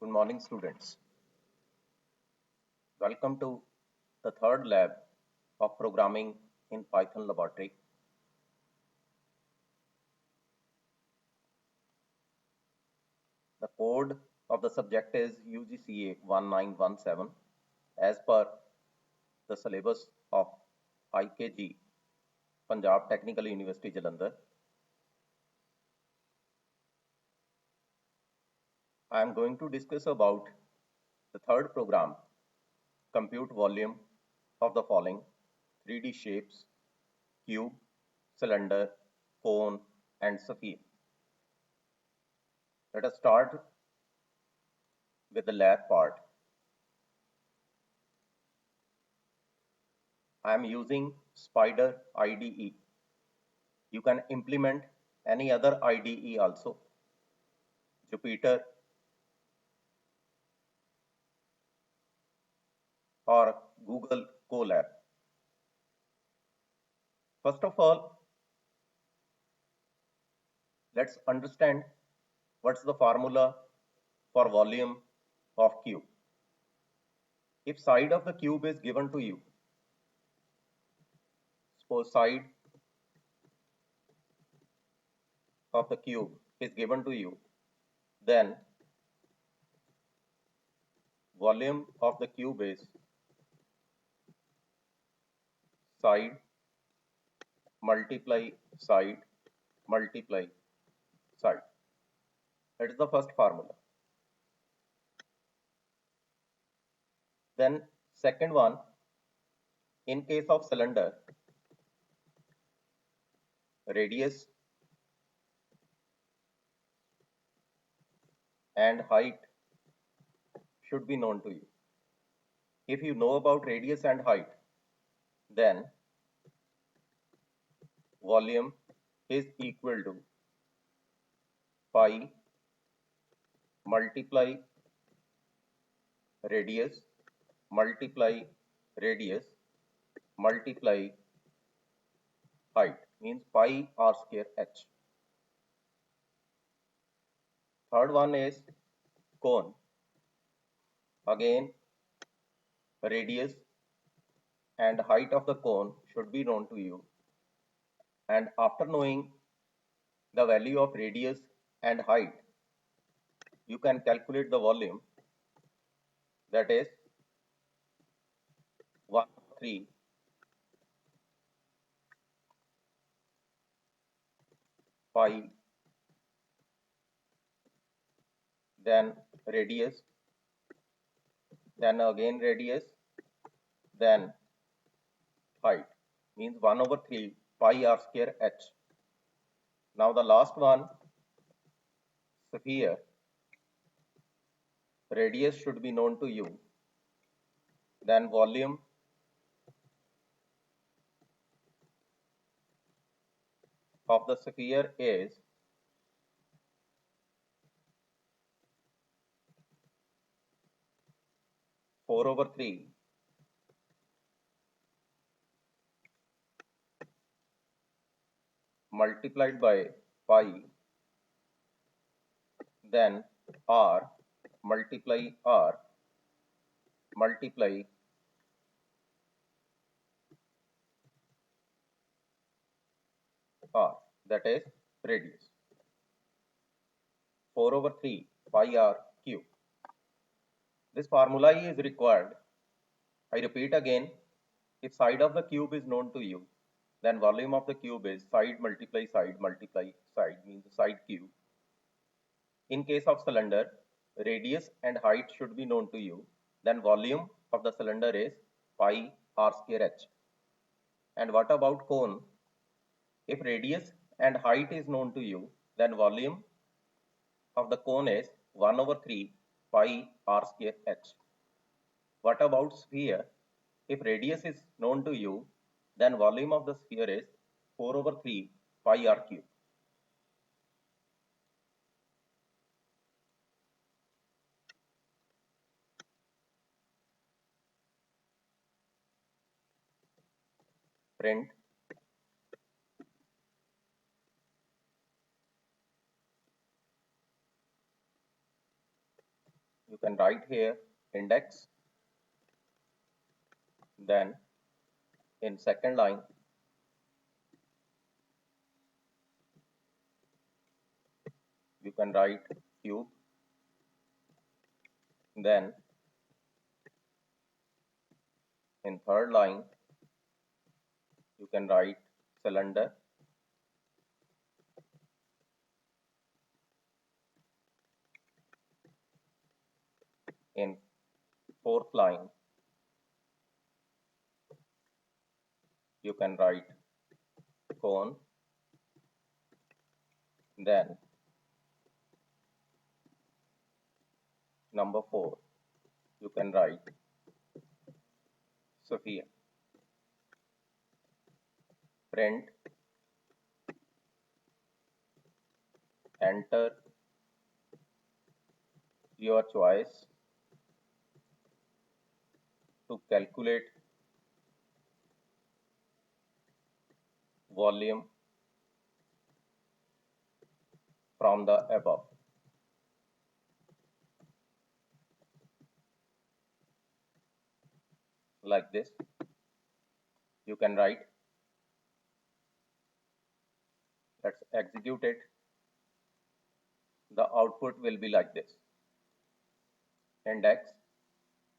Good morning, students. Welcome to the third lab of programming in Python laboratory. The code of the subject is UGCA 1917 as per the syllabus of IKG, Punjab Technical University, Jalandhar. I am going to discuss about the third program, compute volume of the following 3D shapes, cube, cylinder, cone, and sphere. Let us start with the lab part. I am using Spyder IDE. You can implement any other IDE also, Jupyter or Google Colab. First of all, let's understand what's the formula for volume of cube. If side of the cube is given to you, suppose side of the cube is given to you, then volume of the cube is side multiply side multiply side. That is the first formula. Then second one, in case of cylinder, radius and height should be known to you. If you know about radius and height, then volume is equal to pi multiply radius multiply radius multiply height, means pi r square h. Third one is cone. Again, radius and height of the cone should be known to you. And after knowing the value of radius and height, you can calculate the volume, that is 1/3 pi, then radius, then again radius, then height, means 1/3 pi r square h. Now the last one, sphere, radius should be known to you, then volume of the sphere is 4/3 multiplied by pi, then r multiply r multiply r, that is radius, 4/3 pi r cube. This formula is required. I repeat again, if side of the cube is known to you, then volume of the cube is side multiply side multiply side, means side cube. In case of cylinder, radius and height should be known to you, then volume of the cylinder is pi r square h. And what about cone? If radius and height is known to you, then volume of the cone is 1/3 pi r square h. What about sphere? If radius is known to you, then volume of the sphere is 4/3 pi r cube. Print. you can write here index, then in second line you can write cube, then in third line you can write cylinder, in fourth line you can write cone, then number 4 you can write sphere. Print, enter your choice to calculate volume from the above. Like this, you can write. Let's execute it. The output will be like this. Index,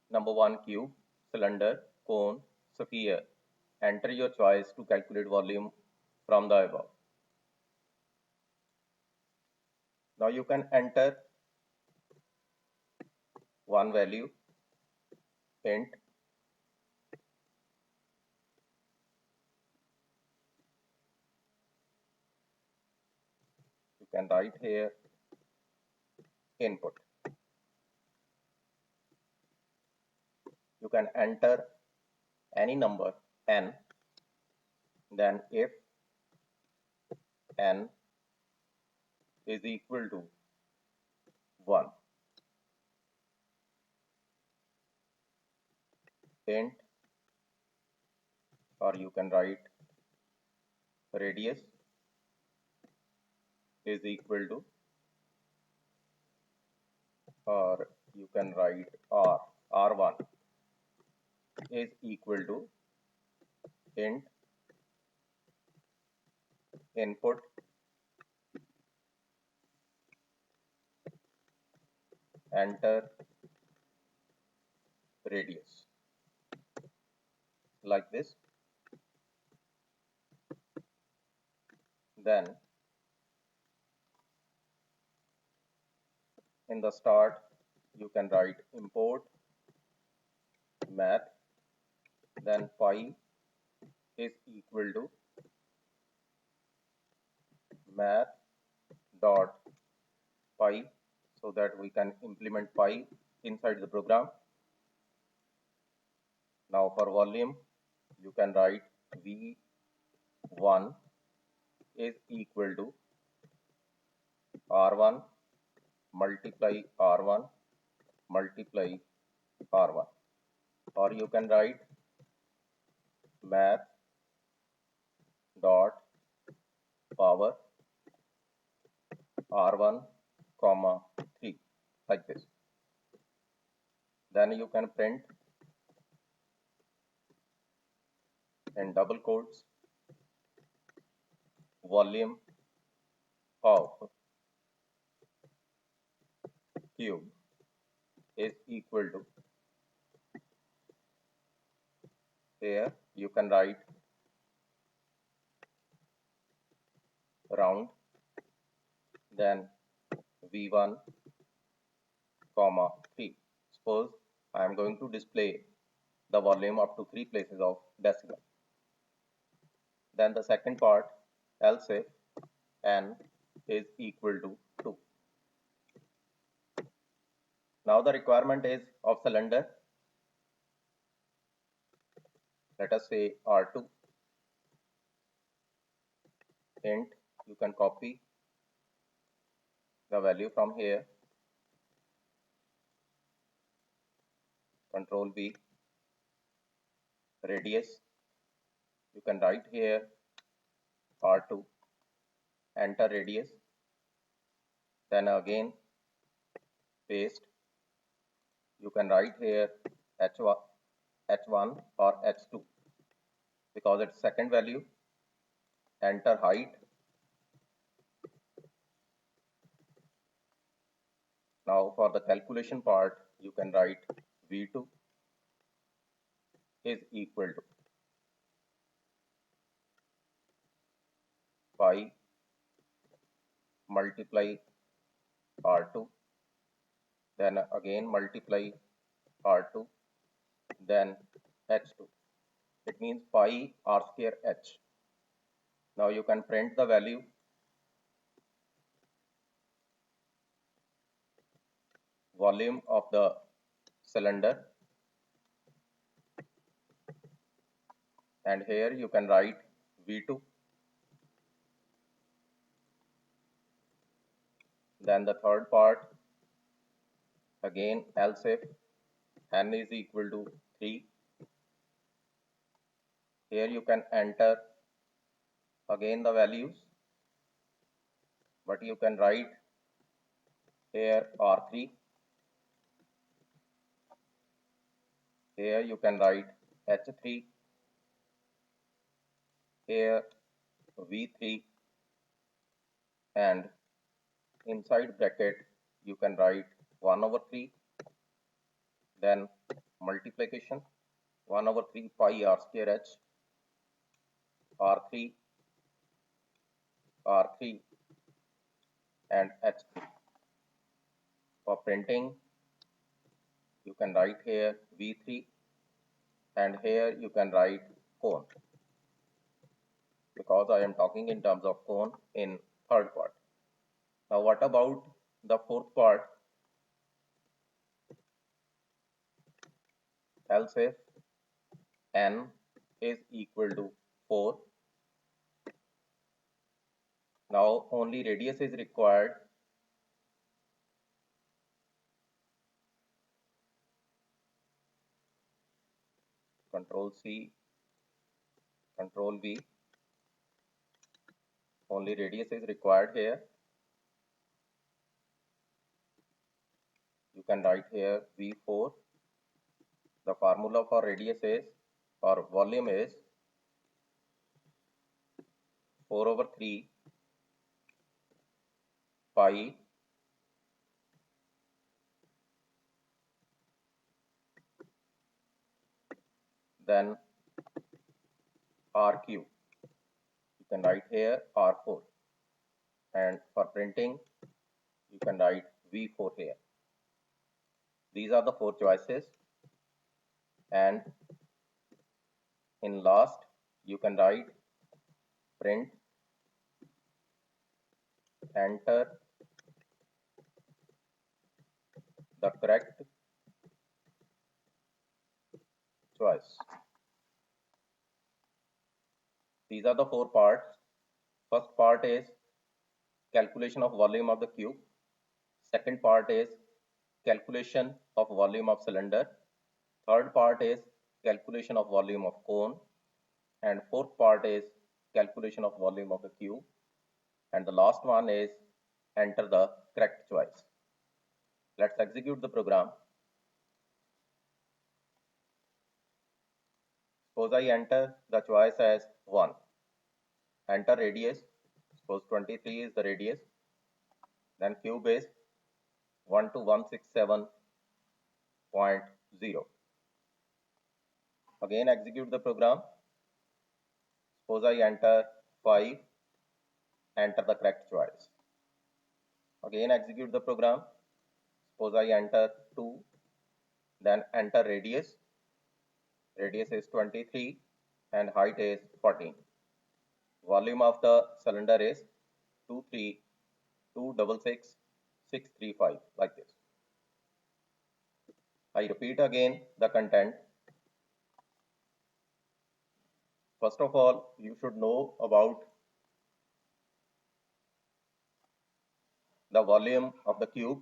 number 1 cube, cylinder, cone, sphere. Enter your choice to calculate volume from the above. Now you can enter one value, int, you can write here input. You can enter any number n, then if n is equal to 1, int, or you can write radius is equal to, or you can write r1 is equal to int input enter radius, like this. Then in the start you can write import math, then phi is equal to math dot phi, so that we can implement phi inside the program. Now for volume you can write V1 is equal to R1 multiply R1 multiply R1, or you can write math dot power R1 comma 3, like this. Then you can print in double quotes volume of cube is equal to, here you can write round, then V1 comma 3. Suppose I am going to display the volume up to 3 places of decimal. Then the second part, else if n is equal to 2. Now the requirement is of cylinder. Let us say R2, int, you can copy the value from here, control V, radius, you can write here R2, enter radius, then again paste, you can write here h1, h1 or h2 because it's second value. Enter height. Now for the calculation part, you can write V2 is equal to pi multiply R2, then again multiply R2, then H2. It means pi R square H. Now you can print the value. Volume of the cylinder, and here you can write V2. Then the third part, again else if n is equal to 3. Here you can enter again the values, but you can write here R3. Here you can write H3. Here V3, and inside bracket you can write 1/3, then multiplication 1/3 pi R square H, R3, R3 and H3. For printing, you can write here V3, and here you can write cone, because I am talking in terms of cone in third part. Now what about the fourth part? Else if n is equal to 4. Now only radius is required. Control C, Control V. Only radius is required here. You can write here V4. The formula for radius is, or volume is, 4/3 pi then R cube. You can write here R4, and for printing you can write V4 here. These are the four choices, and in last you can write print, enter the correct choice. These are the four parts. First part is calculation of volume of the cube. Second part is calculation of volume of cylinder. Third part is calculation of volume of cone. And fourth part is calculation of volume of the cube. And the last one is enter the correct choice. Let's execute the program. Suppose I enter the choice as 1. Enter radius. Suppose 23 is the radius. Then cube is 12167.0. Again execute the program. Suppose I enter 5. Enter the correct choice. Again execute the program. Suppose I enter 2. Then enter radius. Radius is 23 and height is 14. Volume of the cylinder is 23266,635, like this. I repeat again the content. First of all, you should know about the volume of the cube,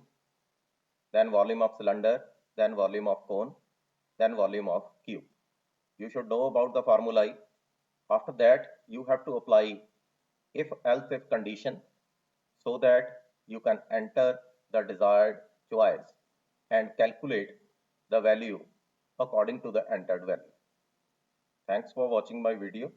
then volume of cylinder, then volume of cone, then volume of cube. You should know about the formulae. After that, you have to apply if-else if condition so that you can enter the desired choice and calculate the value according to the entered value. Thanks for watching my video.